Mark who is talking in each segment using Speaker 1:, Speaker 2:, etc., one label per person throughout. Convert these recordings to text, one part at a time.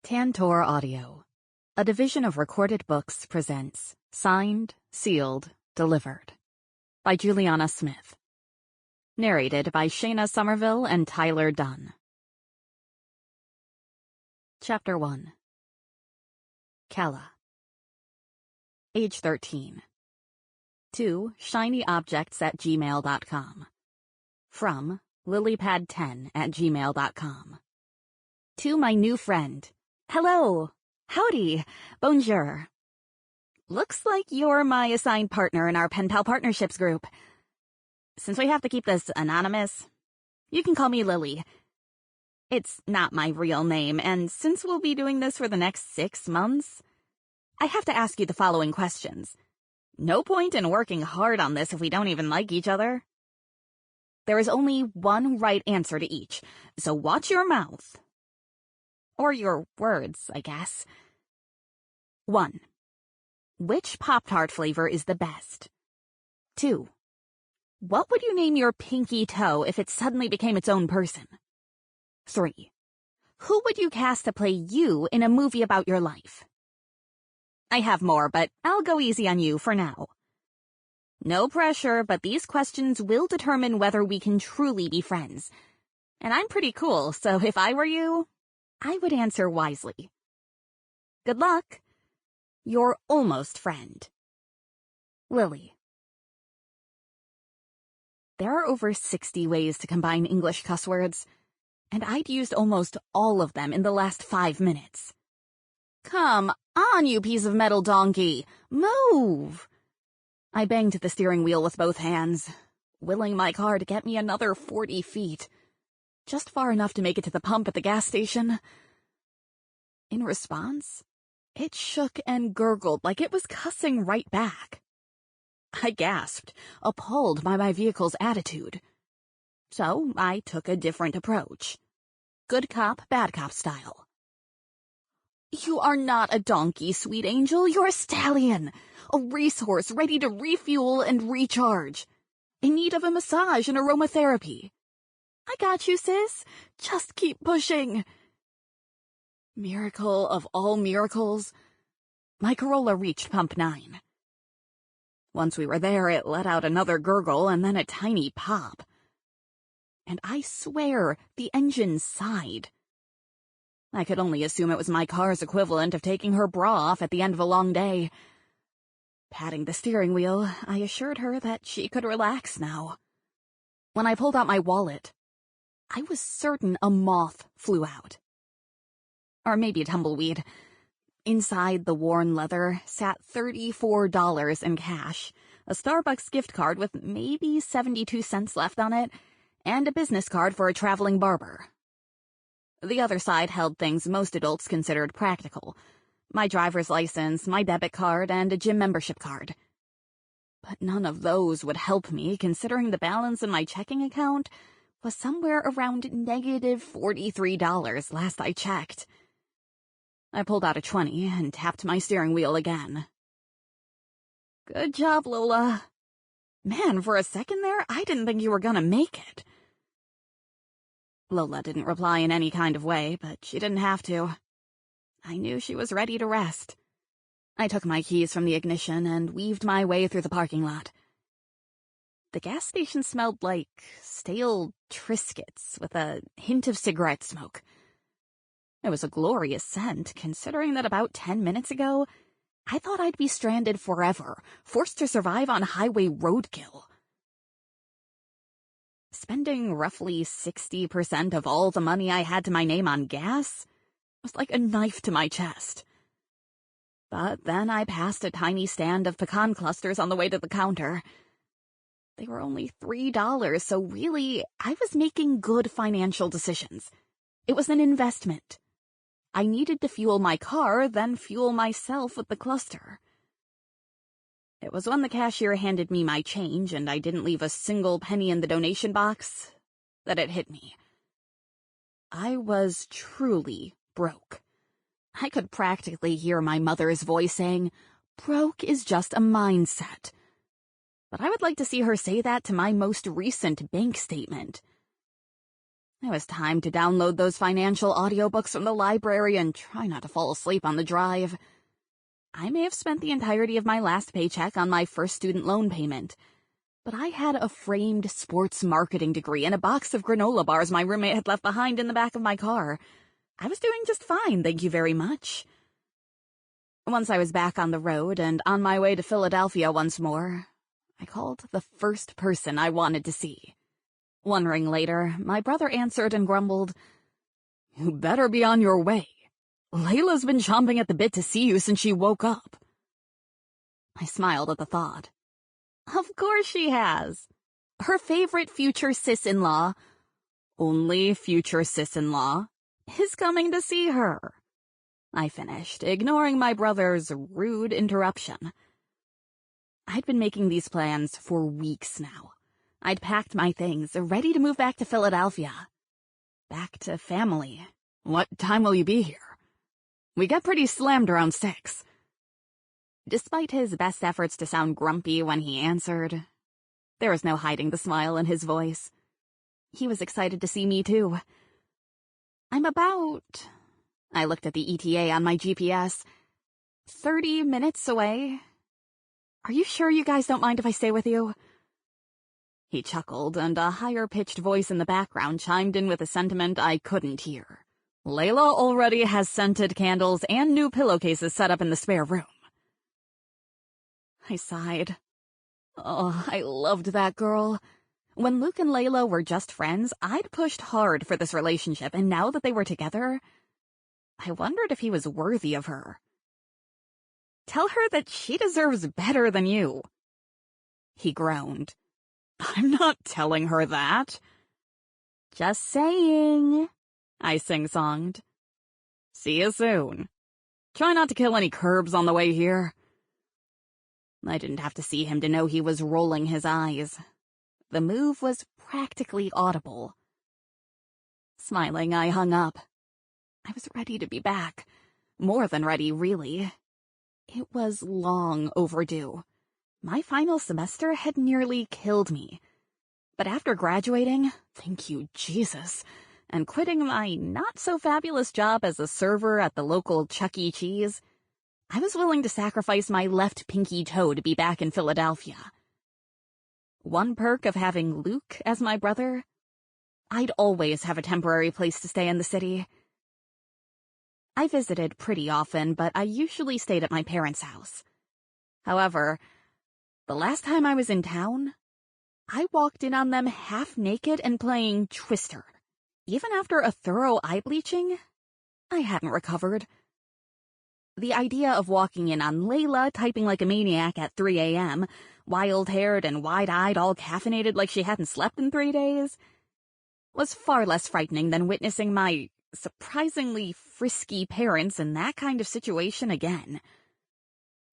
Speaker 1: Tantor Audio, a division of Recorded Books, presents Signed, Sealed, Delivered by Juliana Smith. Narrated by Shaina Summerville and Tyler Donne. Chapter 1. Calla. Age 13. To shinyobjects@gmail.com. From lilypad10@gmail.com. To my new friend. Hello. Howdy. Bonjour. Looks like you're my assigned partner in our Pen Pal Partnerships group. Since we have to keep this anonymous, you can call me Lily. It's not my real name, and since we'll be doing this for the next 6 months, I have to ask you the following questions. No point in working hard on this if we don't even like each other. There is only one right answer to each, so watch your mouth. Or your words, I guess. 1. Which Pop-Tart flavor is the best? 2. What would you name your pinky toe if it suddenly became its own person? 3. Who would you cast to play you in a movie about your life? I have more, but I'll go easy on you for now. No pressure, but these questions will determine whether we can truly be friends. And I'm pretty cool, so if I were you, I would answer wisely. Good luck. Your almost friend, Lily. There are over 60 ways to combine English cuss words, and I'd used almost all of them in the last 5 minutes. Come on, you piece of metal donkey! Move! I banged the steering wheel with both hands, willing my car to get me another 40 feet. Just far enough to make it to the pump at the gas station. In response, it shook and gurgled like it was cussing right back. I gasped, appalled by my vehicle's attitude. So I took a different approach. Good cop, bad cop style. You are not a donkey, sweet angel. You're a stallion. A racehorse ready to refuel and recharge. In need of a massage and aromatherapy. I got you, sis. Just keep pushing. Miracle of all miracles. My Corolla reached pump 9. Once we were there, it let out another gurgle and then a tiny pop. And I swear the engine sighed. I could only assume it was my car's equivalent of taking her bra off at the end of a long day. Patting the steering wheel, I assured her that she could relax now. When I pulled out my wallet, I was certain a moth flew out. Or maybe a tumbleweed. Inside the worn leather sat $34 in cash, a Starbucks gift card with maybe 72 cents left on it, and a business card for a traveling barber. The other side held things most adults considered practical. My driver's license, my debit card, and a gym membership card. But none of those would help me, considering the balance in my checking account was somewhere around negative $43 last I checked. I pulled out a 20 and tapped my steering wheel again. Good job, Lola. Man, for a second there, I didn't think you were gonna make it. Lola didn't reply in any kind of way, but she didn't have to. I knew she was ready to rest. I took my keys from the ignition and weaved my way through the parking lot. The gas station smelled like stale Triscuits with a hint of cigarette smoke. It was a glorious scent, considering that about 10 minutes ago, I thought I'd be stranded forever, forced to survive on highway roadkill. Spending roughly 60% of all the money I had to my name on gas was like a knife to my chest. But then I passed a tiny stand of pecan clusters on the way to the counter. They were only $3, so really, I was making good financial decisions. It was an investment. I needed to fuel my car, then fuel myself with the cluster. It was when the cashier handed me my change and I didn't leave a single penny in the donation box that it hit me. I was truly broke. I could practically hear my mother's voice saying, "Broke is just a mindset." But I would like to see her say that to my most recent bank statement. It was time to download those financial audiobooks from the library and try not to fall asleep on the drive. I may have spent the entirety of my last paycheck on my first student loan payment, but I had a framed sports marketing degree and a box of granola bars my roommate had left behind in the back of my car. I was doing just fine, thank you very much. Once I was back on the road and on my way to Philadelphia once more, I called the first person I wanted to see. 1 ring later, my brother answered and grumbled, "You better be on your way. Layla's been chomping at the bit to see you since she woke up." I smiled at the thought. Of course she has. Her favorite future sis-in-law, only future sis-in-law, is coming to see her. I finished, ignoring my brother's rude interruption. I'd been making these plans for weeks now. I'd packed my things, ready to move back to Philadelphia. Back to family. "What time will you be here?" "We get pretty slammed around 6. Despite his best efforts to sound grumpy when he answered, there was no hiding the smile in his voice. He was excited to see me, too. "I'm about..." I looked at the ETA on my GPS. 30 minutes away. "Are you sure you guys don't mind if I stay with you?" He chuckled, and a higher-pitched voice in the background chimed in with a sentiment I couldn't hear. "Layla already has scented candles and new pillowcases set up in the spare room." I sighed. Oh, I loved that girl. When Luke and Layla were just friends, I'd pushed hard for this relationship, and now that they were together, I wondered if he was worthy of her. "Tell her that she deserves better than you." He groaned. "I'm not telling her that." "Just saying," I sing-songed. "See you soon. Try not to kill any curbs on the way here." I didn't have to see him to know he was rolling his eyes. The move was practically audible. Smiling, I hung up. I was ready to be back. More than ready, really. It was long overdue. My final semester had nearly killed me. But after graduating, thank you, Jesus, and quitting my not-so-fabulous job as a server at the local Chuck E. Cheese, I was willing to sacrifice my left pinky toe to be back in Philadelphia. One perk of having Luke as my brother, I'd always have a temporary place to stay in the city. I visited pretty often, but I usually stayed at my parents' house. However, the last time I was in town, I walked in on them half-naked and playing Twister. Even after a thorough eye bleaching, I hadn't recovered. The idea of walking in on Layla typing like a maniac at 3 a.m., wild-haired and wide-eyed, all caffeinated like she hadn't slept in 3 days, was far less frightening than witnessing my surprisingly frisky parents in that kind of situation again.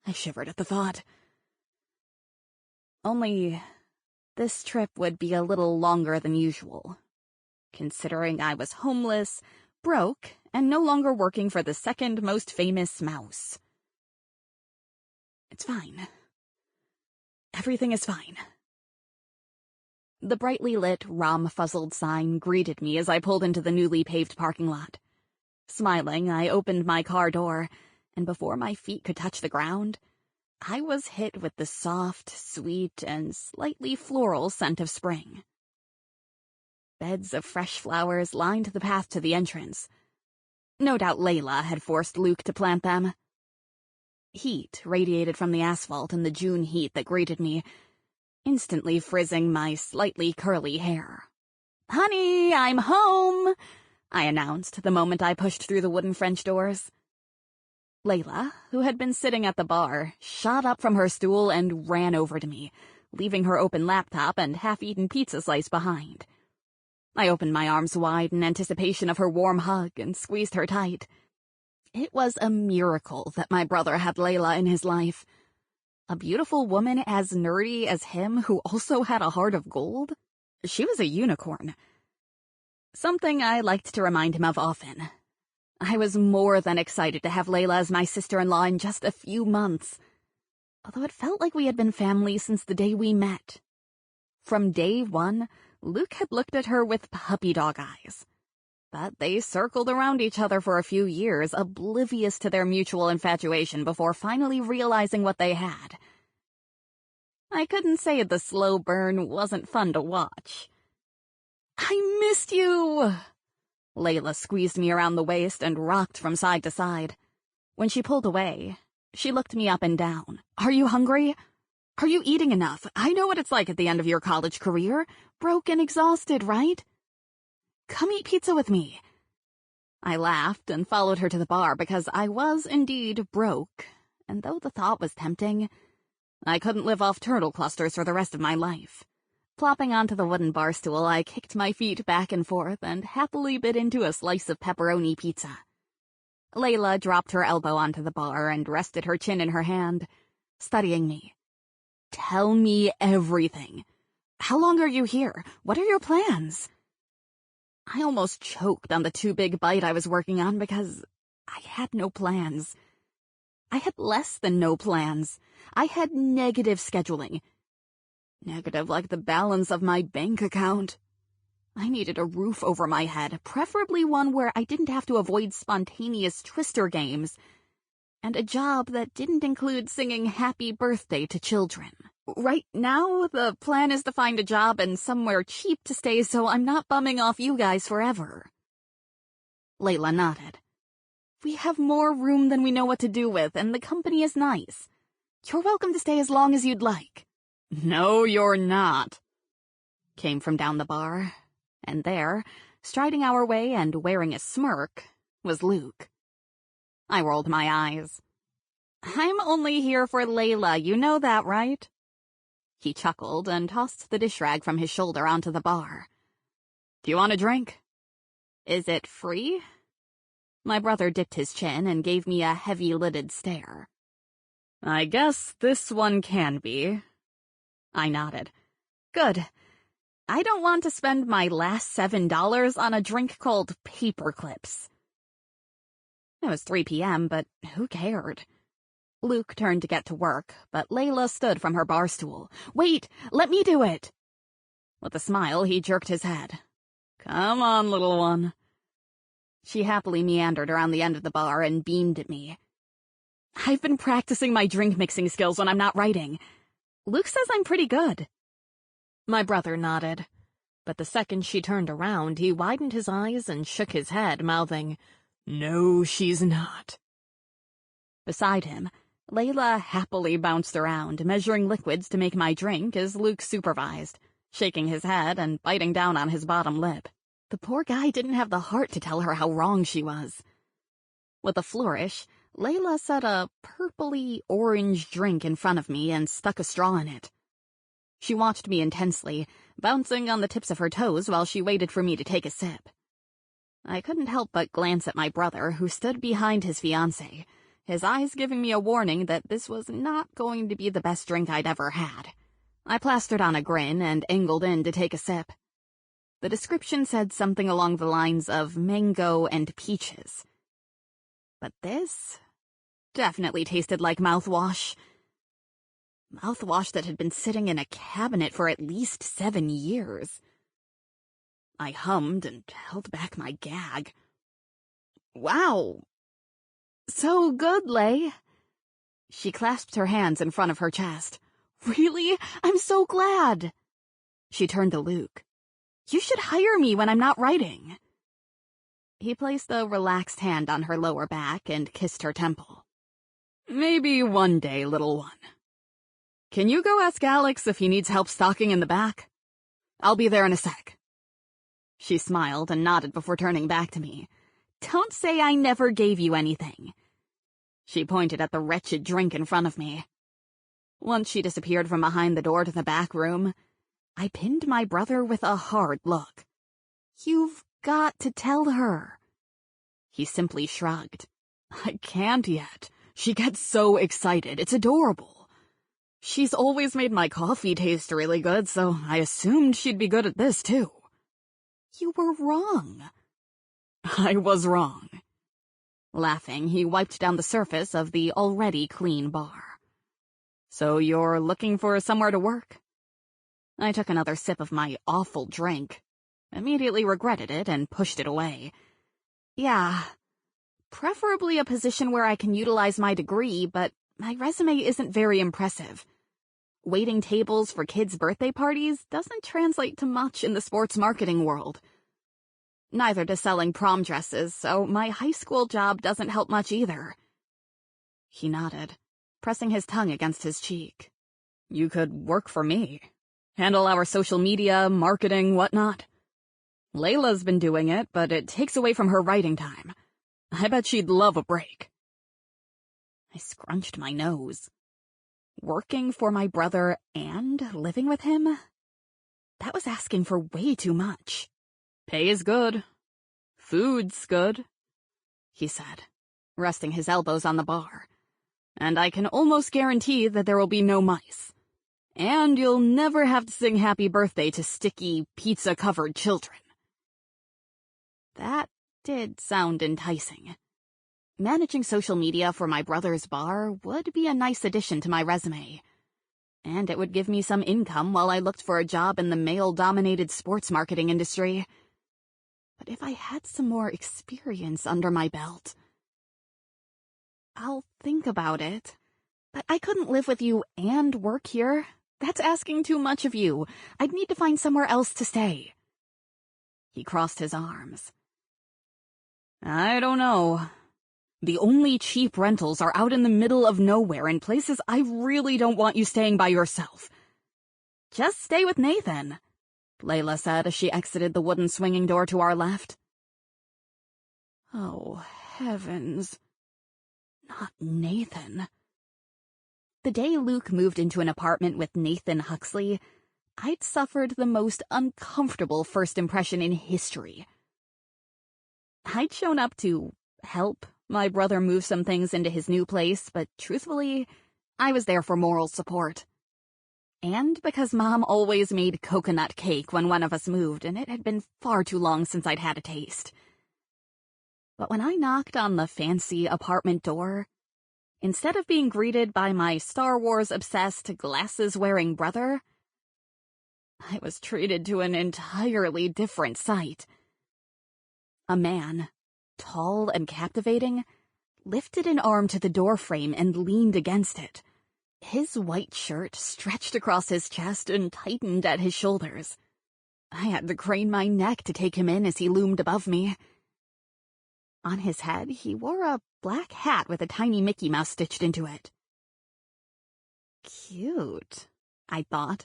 Speaker 1: I shivered at the thought. Only this trip would be a little longer than usual, considering I was homeless, broke, and no longer working for the second most famous mouse. It's fine. Everything is fine. The brightly lit, rom-fuzzled sign greeted me as I pulled into the newly paved parking lot. Smiling, I opened my car door, and before my feet could touch the ground, I was hit with the soft, sweet, and slightly floral scent of spring. Beds of fresh flowers lined the path to the entrance. No doubt Layla had forced Luke to plant them. Heat radiated from the asphalt in the June heat that greeted me, instantly frizzing my slightly curly hair. "Honey, I'm home," I announced the moment I pushed through the wooden French doors. Layla, who had been sitting at the bar, shot up from her stool and ran over to me, leaving her open laptop and half-eaten pizza slice behind. I opened my arms wide in anticipation of her warm hug and squeezed her tight. It was a miracle that my brother had Layla in his life. A beautiful woman as nerdy as him who also had a heart of gold? She was a unicorn. Something I liked to remind him of often. I was more than excited to have Layla as my sister-in-law in just a few months, although it felt like we had been family since the day we met. From day one, Luke had looked at her with puppy dog eyes. But they circled around each other for a few years, oblivious to their mutual infatuation before finally realizing what they had. I couldn't say the slow burn wasn't fun to watch. "I missed you!" Layla squeezed me around the waist and rocked from side to side. When she pulled away, she looked me up and down. "Are you hungry? Are you eating enough? I know what it's like at the end of your college career. Broke and exhausted, right? Come eat pizza with me." I laughed and followed her to the bar because I was indeed broke, and though the thought was tempting, I couldn't live off turtle clusters for the rest of my life. Plopping onto the wooden bar stool, I kicked my feet back and forth and happily bit into a slice of pepperoni pizza. Layla dropped her elbow onto the bar and rested her chin in her hand, studying me. "Tell me everything. How long are you here? What are your plans?" I almost choked on the too big bite I was working on because I had no plans. I had less than no plans. I had negative scheduling. Negative like the balance of my bank account. I needed a roof over my head, preferably one where I didn't have to avoid spontaneous twister games, and a job that didn't include singing happy birthday to children. Right now, the plan is to find a job and somewhere cheap to stay so I'm not bumming off you guys forever. Layla nodded. "We have more room than we know what to do with, and the company is nice. You're welcome to stay as long as you'd like." "No, you're not," came from down the bar, and there, striding our way and wearing a smirk, was Luke. I rolled my eyes. "I'm only here for Layla, you know that, right?" He chuckled and tossed the dish rag from his shoulder onto the bar. "Do you want a drink?" "Is it free?" My brother dipped his chin and gave me a heavy-lidded stare. "I guess this one can be." I nodded. "Good. I don't want to spend my last $7 on a drink called paper clips." It was 3 p.m., but who cared? Luke turned to get to work, but Layla stood from her bar stool. "Wait, let me do it!" With a smile, he jerked his head. "Come on, little one." She happily meandered around the end of the bar and beamed at me. "I've been practicing my drink-mixing skills when I'm not writing. Luke says I'm pretty good." My brother nodded, but the second she turned around, he widened his eyes and shook his head, mouthing, "No, she's not." Beside him, Layla happily bounced around, measuring liquids to make my drink as Luke supervised, shaking his head and biting down on his bottom lip. The poor guy didn't have the heart to tell her how wrong she was. With a flourish, Layla set a purpley-orange drink in front of me and stuck a straw in it. She watched me intensely, bouncing on the tips of her toes while she waited for me to take a sip. I couldn't help but glance at my brother, who stood behind his fiancée, his eyes giving me a warning that this was not going to be the best drink I'd ever had. I plastered on a grin and angled in to take a sip. The description said something along the lines of mango and peaches. But this definitely tasted like mouthwash. Mouthwash that had been sitting in a cabinet for at least 7 years. I hummed and held back my gag. "Wow. So good, Lay." She clasped her hands in front of her chest. "Really? I'm so glad." She turned to Luke. "You should hire me when I'm not writing." He placed a relaxed hand on her lower back and kissed her temple. "Maybe one day, little one. Can you go ask Alex if he needs help stocking in the back? I'll be there in a sec." She smiled and nodded before turning back to me. "Don't say I never gave you anything." She pointed at the wretched drink in front of me. Once she disappeared from behind the door to the back room, I pinned my brother with a hard look. "You've got to tell her." He simply shrugged. "I can't yet. She gets so excited. It's adorable. She's always made my coffee taste really good, so I assumed she'd be good at this, too." "You were wrong." "I was wrong." Laughing, he wiped down the surface of the already clean bar. "So you're looking for somewhere to work?" I took another sip of my awful drink, immediately regretted it, and pushed it away. Yeah, preferably a position where I can utilize my degree, but my resume isn't very impressive. Waiting tables for kids' birthday parties doesn't translate to much in the sports marketing world. Neither does selling prom dresses, so my high school job doesn't help much either. He nodded, pressing his tongue against his cheek. You could work for me. Handle our social media, marketing, whatnot. Layla's been doing it, but it takes away from her writing time. I bet she'd love a break. I scrunched my nose. Working for my brother and living with him? That was asking for way too much. Pay is good. Food's good, he said, resting his elbows on the bar. And I can almost guarantee that there will be no mice. And you'll never have to sing happy birthday to sticky, pizza-covered children. That did sound enticing. Managing social media for my brother's bar would be a nice addition to my resume. And it would give me some income while I looked for a job in the male-dominated sports marketing industry. But if I had some more experience under my belt... I'll think about it. But I couldn't live with you and work here. That's asking too much of you. I'd need to find somewhere else to stay. He crossed his arms. I don't know. The only cheap rentals are out in the middle of nowhere in places I really don't want you staying by yourself. Just stay with Nathan, Layla said as she exited the wooden swinging door to our left. Oh, heavens. Not Nathan. The day Luke moved into an apartment with Nathan Huxley, I'd suffered the most uncomfortable first impression in history. I'd shown up to help my brother move some things into his new place, but truthfully, I was there for moral support. And because Mom always made coconut cake when one of us moved, and it had been far too long since I'd had a taste. But when I knocked on the fancy apartment door, instead of being greeted by my Star Wars-obsessed, glasses-wearing brother, I was treated to an entirely different sight. A man, tall and captivating, lifted an arm to the doorframe and leaned against it. His white shirt stretched across his chest and tightened at his shoulders. I had to crane my neck to take him in as he loomed above me. On his head, he wore a black hat with a tiny Mickey Mouse stitched into it. Cute, I thought.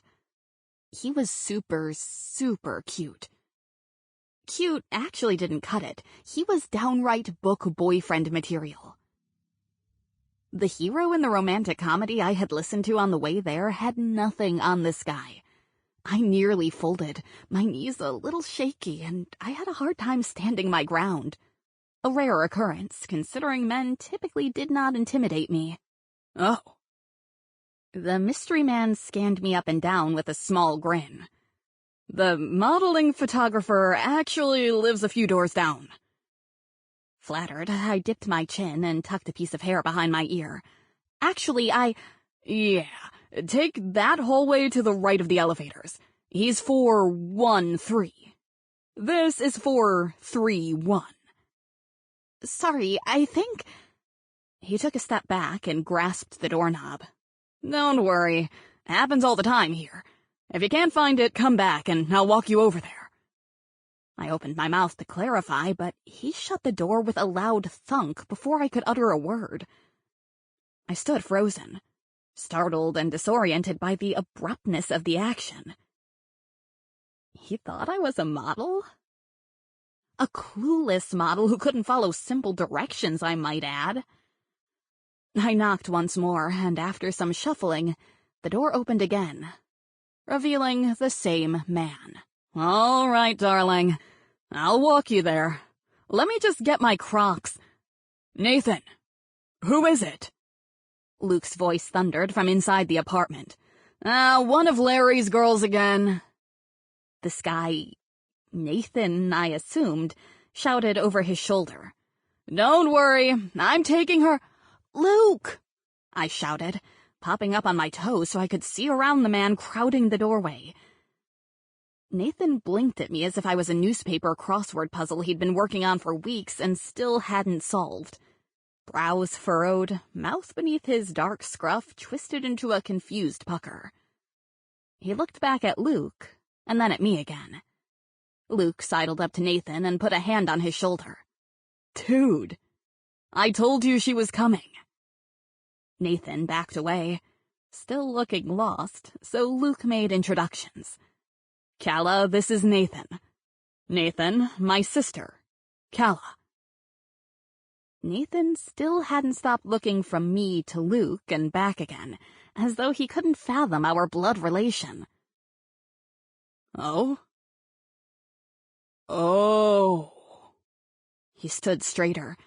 Speaker 1: He was super, super cute. Cute actually didn't cut it. He was downright book boyfriend material. The hero in the romantic comedy I had listened to on the way there had nothing on this guy. I nearly folded, my knees a little shaky, and I had a hard time standing my ground. A rare occurrence, considering men typically did not intimidate me. Oh. The mystery man scanned me up and down with a small grin. The modeling photographer actually lives a few doors down. Flattered, I dipped my chin and tucked a piece of hair behind my ear. Actually, Yeah, take that hallway to the right of the elevators. He's 413. This is 431. Sorry, I think... He took a step back and grasped the doorknob. Don't worry. Happens all the time here. If you can't find it, come back and I'll walk you over there. I opened my mouth to clarify, but he shut the door with a loud thunk before I could utter a word. I stood frozen, startled and disoriented by the abruptness of the action. He thought I was a model? A clueless model who couldn't follow simple directions, I might add. I knocked once more, and after some shuffling, the door opened again, revealing the same man. All right, darling. I'll walk you there. Let me just get my Crocs. Nathan, who is it? Luke's voice thundered from inside the apartment. One of Larry's girls again. This guy, Nathan, I assumed, shouted over his shoulder. Don't worry, I'm taking her. Luke! I shouted, popping up on my toes so I could see around the man crowding the doorway. Nathan blinked at me as if I was a newspaper crossword puzzle he'd been working on for weeks and still hadn't solved. Brows furrowed, mouth beneath his dark scruff twisted into a confused pucker. He looked back at Luke, and then at me again. Luke sidled up to Nathan and put a hand on his shoulder. "Dude, I told you she was coming." Nathan backed away, still looking lost, so Luke made introductions. "Calla, this is Nathan. Nathan, my sister, Calla." Nathan still hadn't stopped looking from me to Luke and back again, as though he couldn't fathom our blood relation. "Oh? Oh." He stood straighter,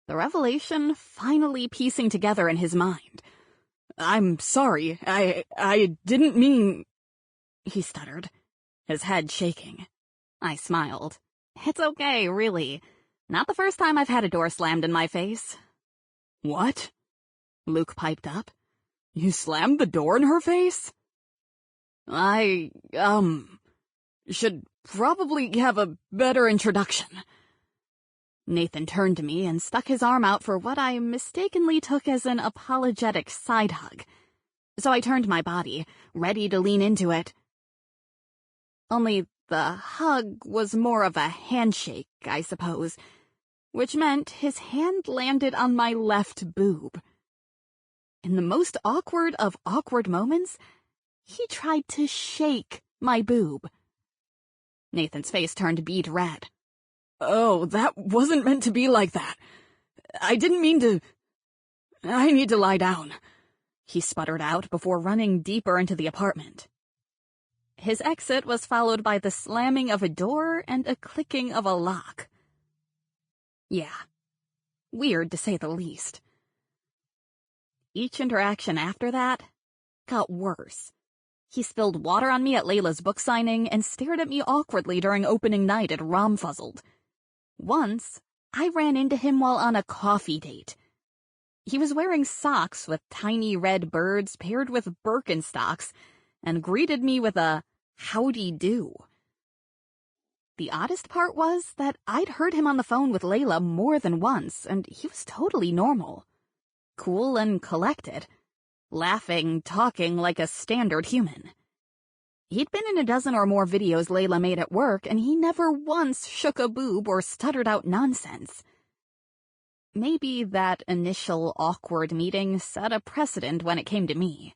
Speaker 1: the revelation finally piecing together in his mind. "I'm sorry, I didn't mean—" he stuttered, his head shaking. I smiled. "It's okay, really. Not the first time I've had a door slammed in my face." "What?" Luke piped up. "You slammed the door in her face?" I should probably have a better introduction." Nathan turned to me and stuck his arm out for what I mistakenly took as an apologetic side hug. So I turned my body, ready to lean into it. Only the hug was more of a handshake, I suppose, which meant his hand landed on my left boob. In the most awkward of awkward moments, he tried to shake my boob. Nathan's face turned beet red. "Oh, that wasn't meant to be like that. I didn't mean to... I need to lie down," he sputtered out before running deeper into the apartment. His exit was followed by the slamming of a door and a clicking of a lock. Yeah, weird to say the least. Each interaction after that got worse. He spilled water on me at Layla's book signing and stared at me awkwardly during opening night at Romfuzzled. Once, I ran into him while on a coffee date. He was wearing socks with tiny red birds paired with Birkenstocks and greeted me with a howdy do. The oddest part was that I'd heard him on the phone with Layla more than once, and he was totally normal. Cool and collected. Laughing, talking like a standard human. He'd been in a dozen or more videos Layla made at work, and he never once shook a boob or stuttered out nonsense. Maybe that initial awkward meeting set a precedent when it came to me.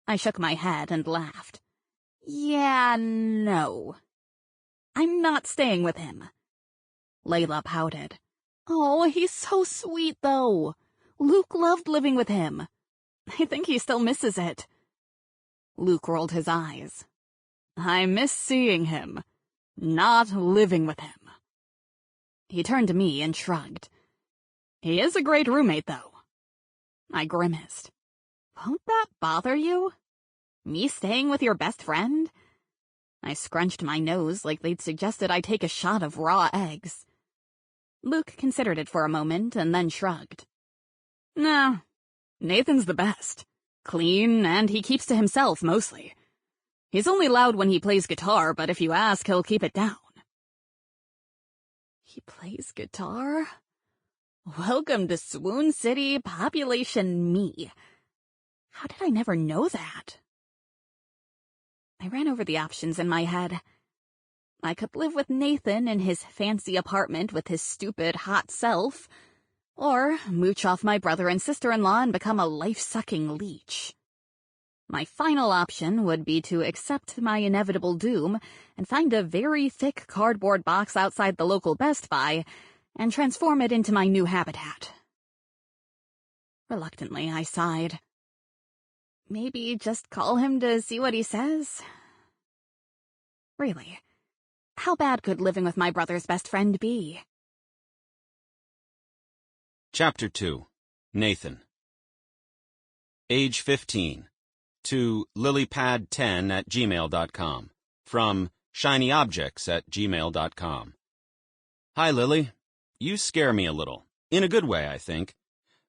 Speaker 1: I shook my head and laughed. Yeah, no. I'm not staying with him. Layla pouted. Oh, he's so sweet, though. Luke loved living with him. I think he still misses it. Luke rolled his eyes. I miss seeing him, not living with him. He turned to me and shrugged. He is a great roommate, though. I grimaced. Won't that bother you? Me staying with your best friend? I scrunched my nose like they'd suggested I take a shot of raw eggs. Luke considered it for a moment and then shrugged. No, Nathan's the best. Clean, and he keeps to himself mostly. He's only loud when he plays guitar, but if you ask, he'll keep it down. He plays guitar? Welcome to Swoon City, population me. How did I never know that? I ran over the options in my head. I could live with Nathan in his fancy apartment with his stupid hot self, or mooch off my brother and sister-in-law and become a life-sucking leech. My final option would be to accept my inevitable doom and find a very thick cardboard box outside the local Best Buy and transform it into my new habitat. Reluctantly, I sighed. Maybe just call him to see what he says? Really, how bad could living with my brother's best friend be?
Speaker 2: Chapter 2. Nathan. Age 15. To lilypad10@gmail.com. From shinyobjects@gmail.com. Hi, Lily. You scare me a little. In a good way, I think.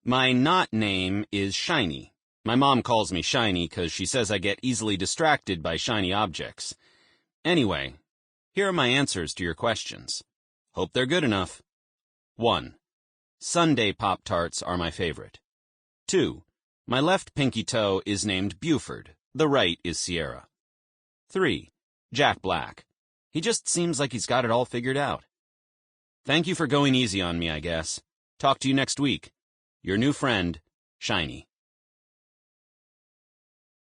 Speaker 2: My not name is Shiny. My mom calls me Shiny because she says I get easily distracted by shiny objects. Anyway, here are my answers to your questions. Hope they're good enough. 1. Sundae Pop-Tarts are my favorite. 2. My left pinky toe is named Buford. The right is Sierra. 3. Jack Black. He just seems like he's got it all figured out. Thank you for going easy on me, I guess. Talk to you next week. Your new friend, Shaina.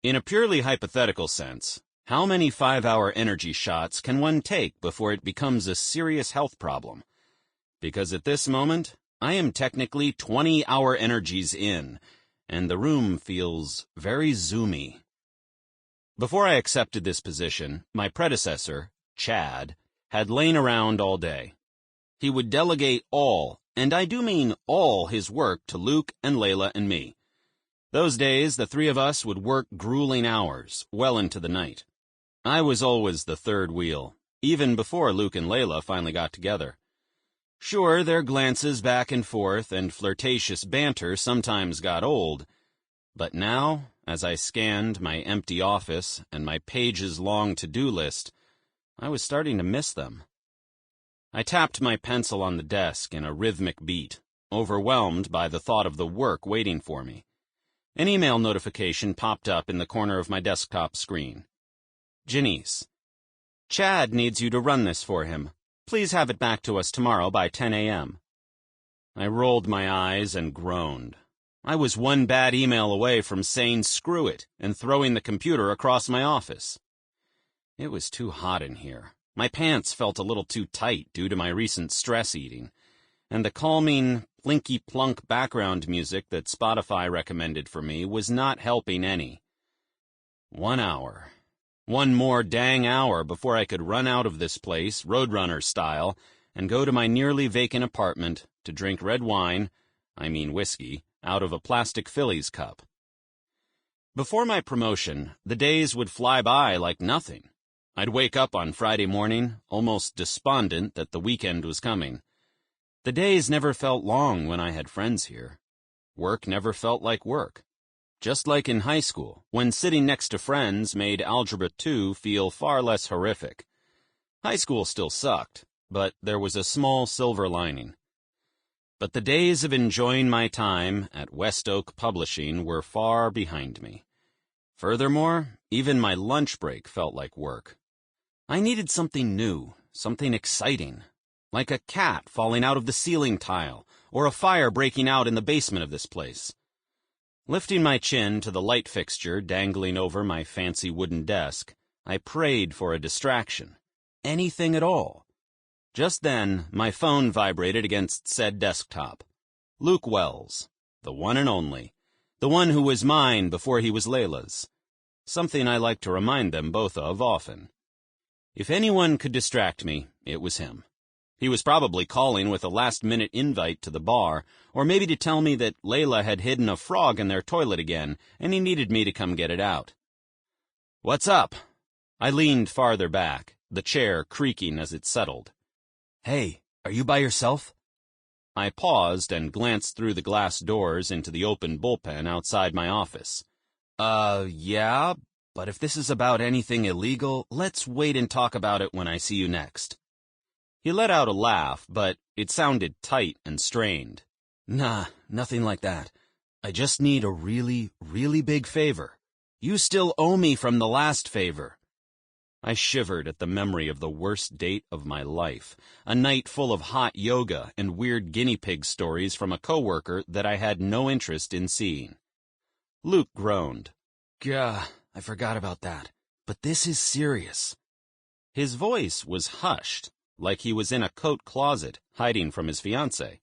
Speaker 2: In a purely hypothetical sense, how many 5-hour energy shots can one take before it becomes a serious health problem? Because at this moment, I am technically 20-hour energies in, and the room feels very zoomy. Before I accepted this position, my predecessor, Chad, had lain around all day. He would delegate all, and I do mean all, his work to Luke and Layla and me. Those days, the three of us would work grueling hours, well into the night. I was always the third wheel, even before Luke and Layla finally got together. Sure, their glances back and forth and flirtatious banter sometimes got old, but now, as I scanned my empty office and my pages-long to-do list, I was starting to miss them. I tapped my pencil on the desk in a rhythmic beat, overwhelmed by the thought of the work waiting for me. An email notification popped up in the corner of my desktop screen. Janice, Chad needs you to run this for him. Please have it back to us tomorrow by 10 a.m. I rolled my eyes and groaned. I was one bad email away from saying screw it and throwing the computer across my office. It was too hot in here. My pants felt a little too tight due to my recent stress eating, and the calming, plinky-plunk background music that Spotify recommended for me was not helping any. 1 hour. One more dang hour before I could run out of this place, Roadrunner style, and go to my nearly vacant apartment to drink red wine, I mean whiskey, out of a plastic Phillies cup. Before my promotion, the days would fly by like nothing. I'd wake up on Friday morning, almost despondent that the weekend was coming. The days never felt long when I had friends here. Work never felt like work. Just like in high school, when sitting next to friends made Algebra 2 feel far less horrific. High school still sucked, but there was a small silver lining. But the days of enjoying my time at West Oak Publishing were far behind me. Furthermore, even my lunch break felt like work. I needed something new, something exciting, like a cat falling out of the ceiling tile, or a fire breaking out in the basement of this place. Lifting my chin to the light fixture dangling over my fancy wooden desk, I prayed for a distraction. Anything at all. Just then, my phone vibrated against said desktop. Luke Wells, the one and only, the one who was mine before he was Layla's. Something I like to remind them both of often. If anyone could distract me, it was him. He was probably calling with a last-minute invite to the bar, or maybe to tell me that Layla had hidden a frog in their toilet again, and he needed me to come get it out. "What's up?" I leaned farther back, the chair creaking as it settled. "Hey, are you by yourself?" I paused and glanced through the glass doors into the open bullpen outside my office. Yeah, but if this is about anything illegal, let's wait and talk about it when I see you next." He let out a laugh, but it sounded tight and strained. "Nah, nothing like that. I just need a really, really big favor. You still owe me from the last favor." I shivered at the memory of the worst date of my life, a night full of hot yoga and weird guinea pig stories from a coworker that I had no interest in seeing. Luke groaned. "Gah, I forgot about that. But this is serious." His voice was hushed, like he was in a coat closet, hiding from his fiancée.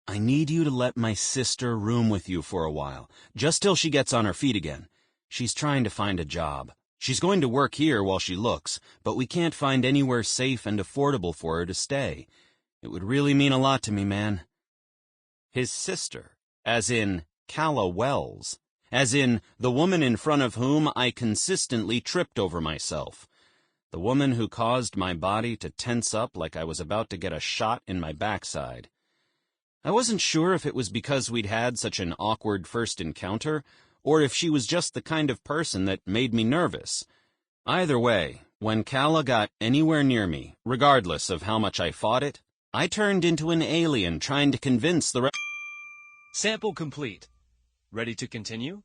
Speaker 2: "I need you to let my sister room with you for a while, just till she gets on her feet again. She's trying to find a job. She's going to work here while she looks, but we can't find anywhere safe and affordable for her to stay. It would really mean a lot to me, man." His sister, as in Calla Wells, as in the woman in front of whom I consistently tripped over myself. The woman who caused my body to tense up like I was about to get a shot in my backside. I wasn't sure if it was because we'd had such an awkward first encounter, or if she was just the kind of person that made me nervous. Either way, When Calla got anywhere near me, regardless of how much I fought it, I turned into an alien trying to convince the
Speaker 3: Sample complete. Ready to continue?